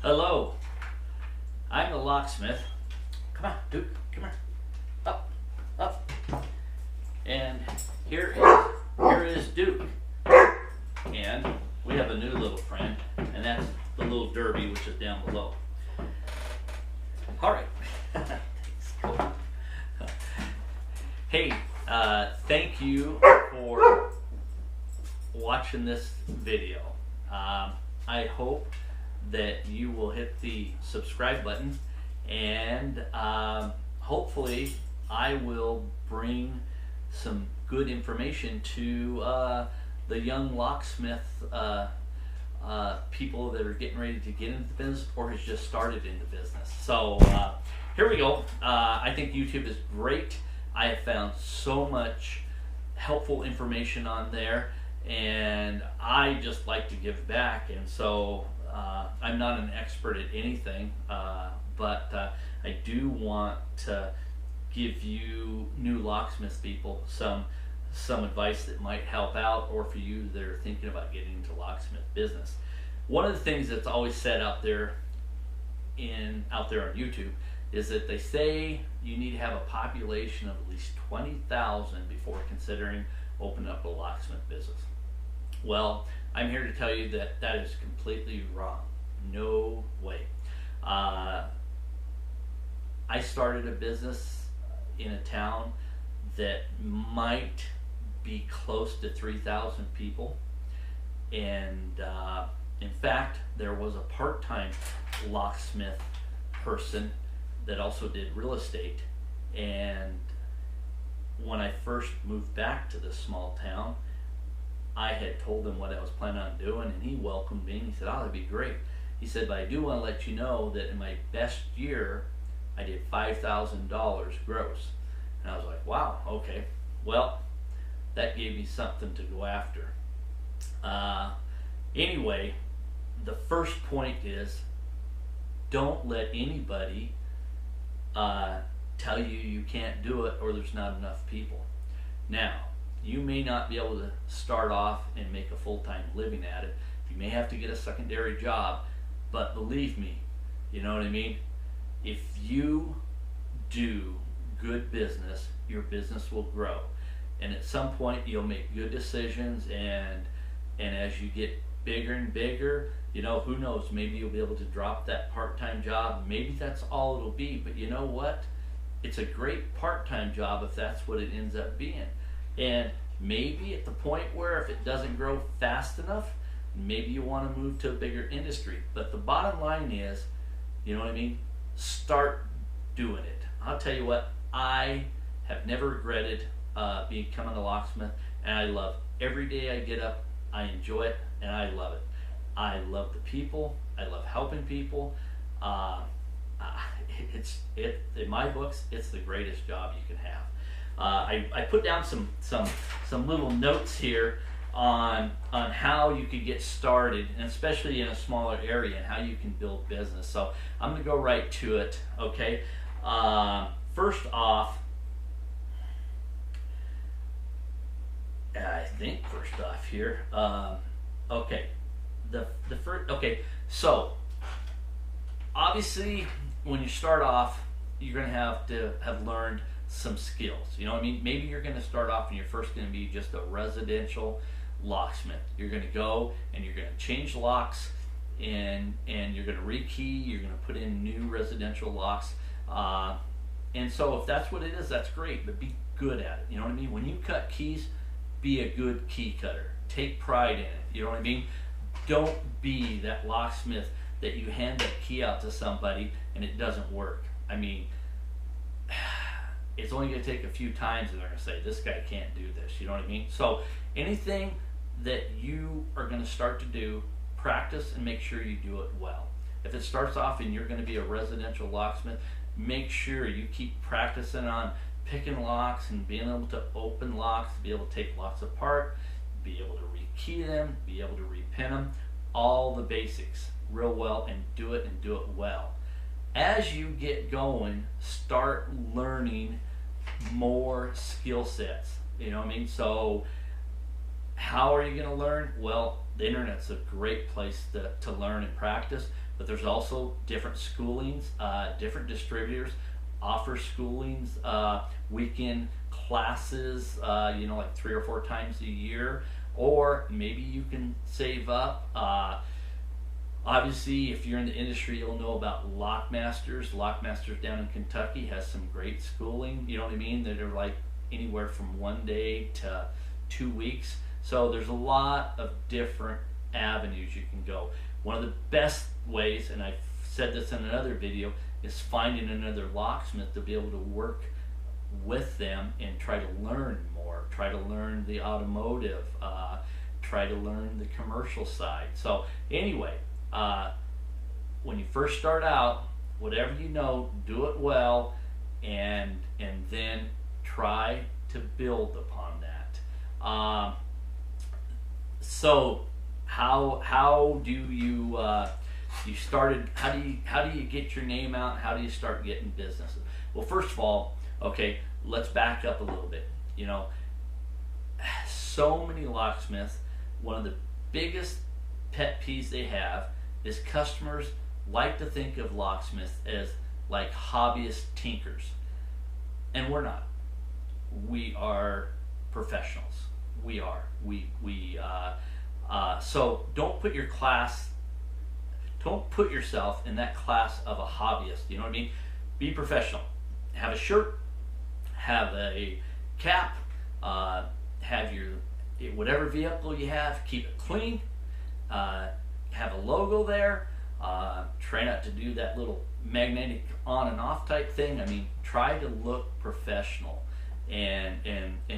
Hello, I'm the locksmith. Come on, Duke, come here. Up, up. And here is Duke. And we have a new little friend, and that's the little derby, which is down below. All right. Thanks. Hey, thank you for watching this video. I hope that you will hit the subscribe button, and hopefully I will bring some good information to the young locksmith people that are getting ready to get into the business or has just started into business. So here we go. I think YouTube is great. I have found so much helpful information on there, and I just like to give back. And so I'm not an expert at anything, but I do want to give you new locksmith people some advice that might help out, or for you that are thinking about getting into locksmith business. One of the things that's always said out there on YouTube is that they say you need to have a population of at least 20,000 before considering opening up a locksmith business. Well, I'm here to tell you that that is completely wrong. No way. I started a business in a town that might be close to 3,000 people, and in fact there was a part-time locksmith person that also did real estate. And when I first moved back to this small town, I had told him what I was planning on doing, and he welcomed me and he said, "Oh, that'd be great." He said, "But I do want to let you know that in my best year I did $5,000 gross." And I was like, wow, okay. Well, that gave me something to go after. Anyway, the first point is, don't let anybody tell you you can't do it or there's not enough people. Now, you may not be able to start off and make a full-time living at it. You may have to get a secondary job, but believe me, you know what I mean? If you do good business, your business will grow. And at some point you'll make good decisions, and as you get bigger and bigger, you know, who knows, maybe you'll be able to drop that part-time job. Maybe that's all it'll be, but you know what? It's a great part-time job if that's what it ends up being. And maybe at the point where if it doesn't grow fast enough, maybe you want to move to a bigger industry. But the bottom line is, you know what I mean? Start doing it. I'll tell you what, I have never regretted becoming a locksmith, and I love every day I get up. I enjoy it, and I love it. I love the people. I love helping people. In my books, it's the greatest job you can have. I put down some little notes here on how you could get started, and especially in a smaller area, and how you can build business. So I'm going to go right to it. Okay. First off, here. Okay. The first. Okay. So obviously, when you start off, you're going to have learned some skills. You know what I mean? Maybe you're going to start off and you're first going to be just a residential locksmith. You're going to go and you're going to change locks, and you're going to rekey. You're going to put in new residential locks. And so if that's what it is, that's great, but be good at it. You know what I mean? When you cut keys, be a good key cutter. Take pride in it. You know what I mean? Don't be that locksmith that you hand that key out to somebody and it doesn't work. I mean, it's only going to take a few times and they're going to say, this guy can't do this. You know what I mean? So anything that you are going to start to do, practice and make sure you do it well. If it starts off and you're going to be a residential locksmith, make sure you keep practicing on picking locks and being able to open locks, be able to take locks apart, be able to rekey them, be able to repin them, all the basics real well, and do it well. As you get going, start learning more skill sets. You know what I mean? So how are you going to learn? Well, the internet's a great place to learn and practice, but there's also different schoolings. Different distributors offer schoolings, weekend classes, like 3 or 4 times a year, or maybe you can save up. Obviously, if you're in the industry, you'll know about Lockmasters. Lockmasters down in Kentucky has some great schooling, you know what I mean, that are like anywhere from 1 day to 2 weeks. So there's a lot of different avenues you can go. One of the best ways, and I've said this in another video, is finding another locksmith to be able to work with them and try to learn more, try to learn the automotive, try to learn the commercial side. So anyway, when you first start out, whatever you know, do it well, and then try to build upon that. So how do you you started? How do you get your name out? How do you start getting businesses? Well, first of all, okay, let's back up a little bit. So many locksmiths, one of the biggest pet peeves they have is customers like to think of locksmiths as like hobbyist tinkers, and we're not. We are professionals. We are. So don't put yourself in that class of a hobbyist. You know what I mean? Be professional. Have a shirt, have a cap, have your whatever vehicle you have, keep it clean, have a logo there. Try not to do that little magnetic on and off type thing. I mean, try to look professional and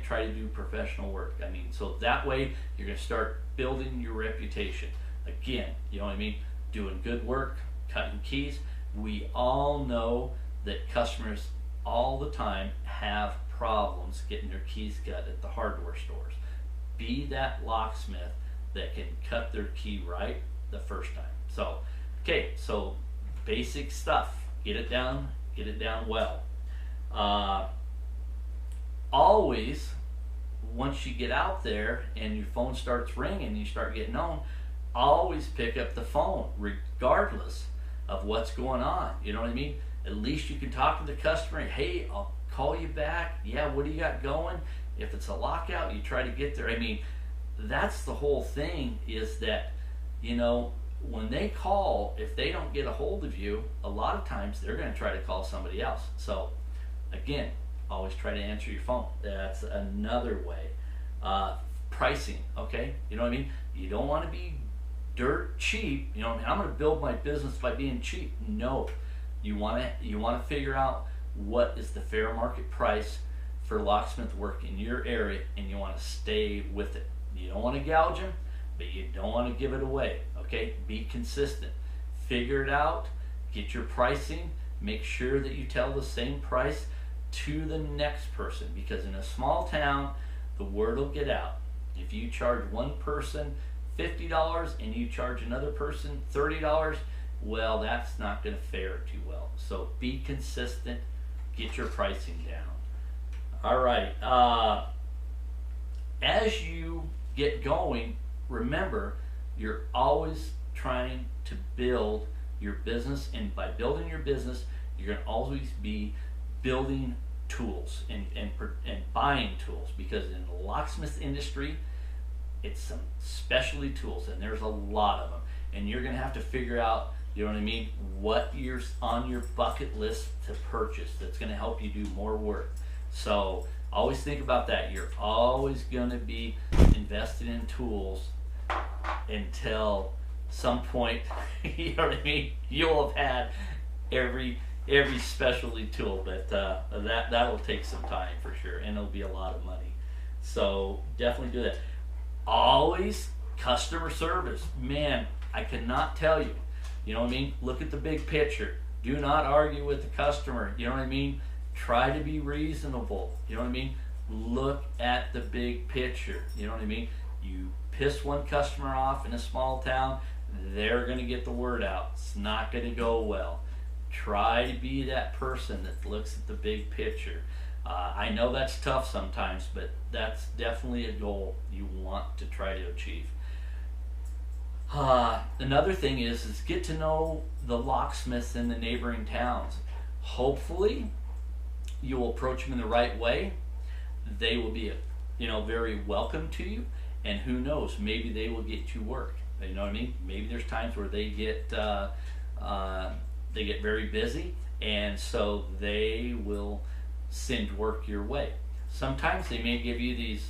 try to do professional work. I mean, so that way you're going to start building your reputation. Again, you know what I mean? Doing good work, cutting keys. We all know that customers all the time have problems getting their keys cut at the hardware stores. Be that locksmith that can cut their key right the first time. So, okay, so basic stuff. Get it down well. Always, once you get out there and your phone starts ringing, you start getting known, always pick up the phone regardless of what's going on. You know what I mean? At least you can talk to the customer. Hey, I'll call you back. Yeah, what do you got going? If it's a lockout, you try to get there. I mean, that's the whole thing, is that, when they call, if they don't get a hold of you, a lot of times they're going to try to call somebody else. So again, always try to answer your phone. That's another way. Pricing, okay? You know what I mean? You don't want to be dirt cheap. You know what I mean? I'm going to build my business by being cheap. No. You want to figure out what is the fair market price for locksmith work in your area, and you want to stay with it. You don't want to gouge them, but you don't want to give it away. Okay? Be consistent. Figure it out. Get your pricing. Make sure that you tell the same price to the next person, because in a small town, the word will get out. If you charge one person $50 and you charge another person $30, well, that's not going to fare too well. So be consistent. Get your pricing down. All right. As you get going, remember, you're always trying to build your business, and by building your business, you're going to always be building tools and buying tools, because in the locksmith industry, it's some specialty tools, and there's a lot of them, and you're going to have to figure out, you know what I mean, what you're on your bucket list to purchase that's going to help you do more work. So always think about that. You're always going to be invested in tools until some point, you know what I mean, you'll have had every specialty tool, but that'll take some time for sure, and it'll be a lot of money. So definitely do that. Always customer service. Man, I cannot tell you. You know what I mean? Look at the big picture. Do not argue with the customer. You know what I mean? Try to be reasonable. You know what I mean? Look at the big picture. You know what I mean? You piss one customer off in a small town, they're going to get the word out. It's not going to go well. Try to be that person that looks at the big picture. I know that's tough sometimes, but that's definitely a goal you want to try to achieve. Another thing is get to know the locksmiths in the neighboring towns. Hopefully, you'll approach them in the right way. They will be, very welcome to you, and who knows, maybe they will get you work. You know what I mean? Maybe there's times where they get very busy, and so they will send work your way. Sometimes they may give you these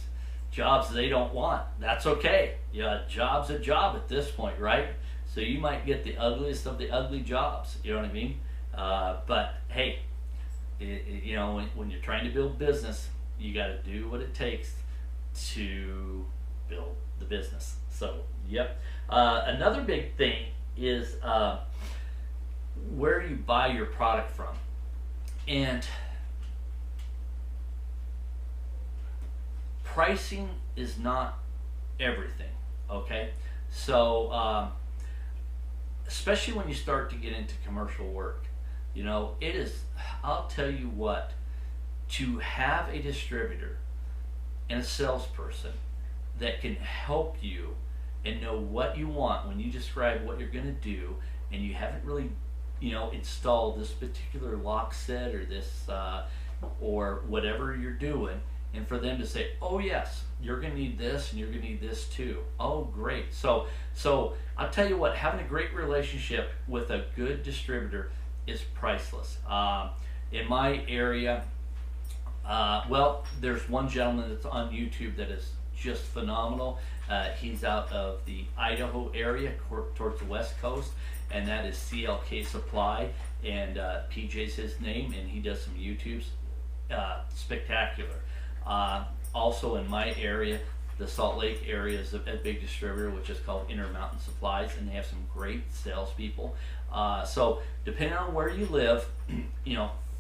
jobs they don't want. That's okay. Yeah, job's a job at this point, right? So you might get the ugliest of the ugly jobs. You know what I mean? But hey, when you're trying to build business, you got to do what it takes to build the business. So, yep. Another big thing is where you buy your product from. And pricing is not everything, okay? So, especially when you start to get into commercial work, it is, I'll tell you what, to have a distributor and a salesperson that can help you and know what you want when you describe what you're going to do, and you haven't really, installed this particular lock set or this, or whatever you're doing, and for them to say, oh yes, you're going to need this and you're going to need this too. Oh great. So I'll tell you what, having a great relationship with a good distributor is priceless. In my area, there's one gentleman that's on YouTube that is just phenomenal. He's out of the Idaho area towards the west coast, and that is CLK Supply, and PJ's his name, and he does some YouTubes. Spectacular. Also in my area, the Salt Lake area is a big distributor, which is called Intermountain Supplies, and they have some great salespeople. So depending on where you live,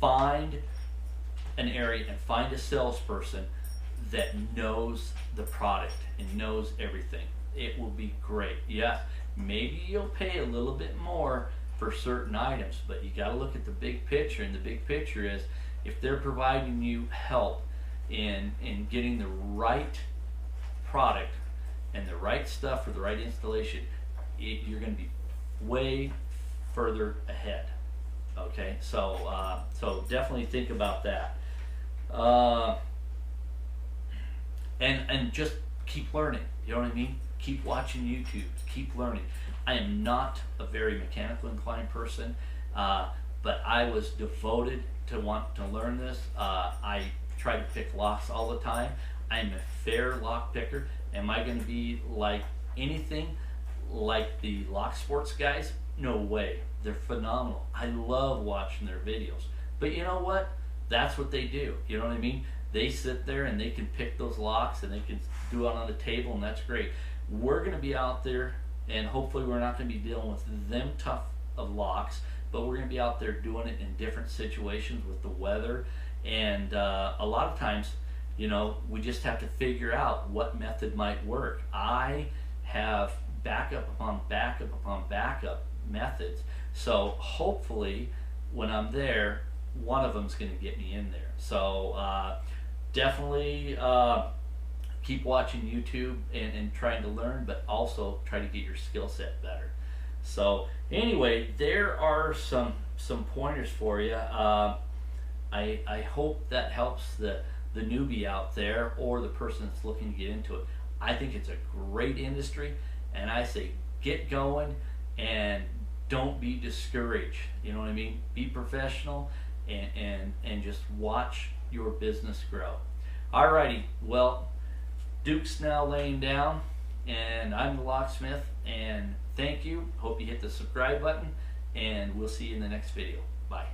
find an area and find a salesperson that knows the product and knows everything. It will be great. Yeah, maybe you'll pay a little bit more for certain items, but you got to look at the big picture, and the big picture is if they're providing you help in getting the right product and the right stuff for the right installation, you're going to be way further ahead. Okay, so definitely think about that, and just keep learning. You know what I mean? Keep watching YouTube. Keep learning. I am not a very mechanical inclined person, but I was devoted to want to learn this. I try to pick locks all the time. I'm a fair lock picker. Am I going to be like anything like the Lock Sports guys? No way. They're phenomenal. I love watching their videos. But you know what? That's what they do. You know what I mean? They sit there and they can pick those locks and they can do it on the table, and that's great. We're going to be out there, and hopefully we're not going to be dealing with them tough of locks, but we're going to be out there doing it in different situations with the weather. And a lot of times, we just have to figure out what method might work. I have backup upon backup upon backup methods. So hopefully when I'm there, one of them's going to get me in there. So definitely keep watching YouTube and trying to learn, but also try to get your skill set better. So anyway, there are some pointers for you. I hope that helps the newbie out there or the person that's looking to get into it. I think it's a great industry, and I say get going and don't be discouraged. You know what I mean? Be professional and just watch your business grow. Alrighty, well, Duke's now laying down, and I'm the Locksmith, and thank you. Hope you hit the subscribe button, and we'll see you in the next video. Bye.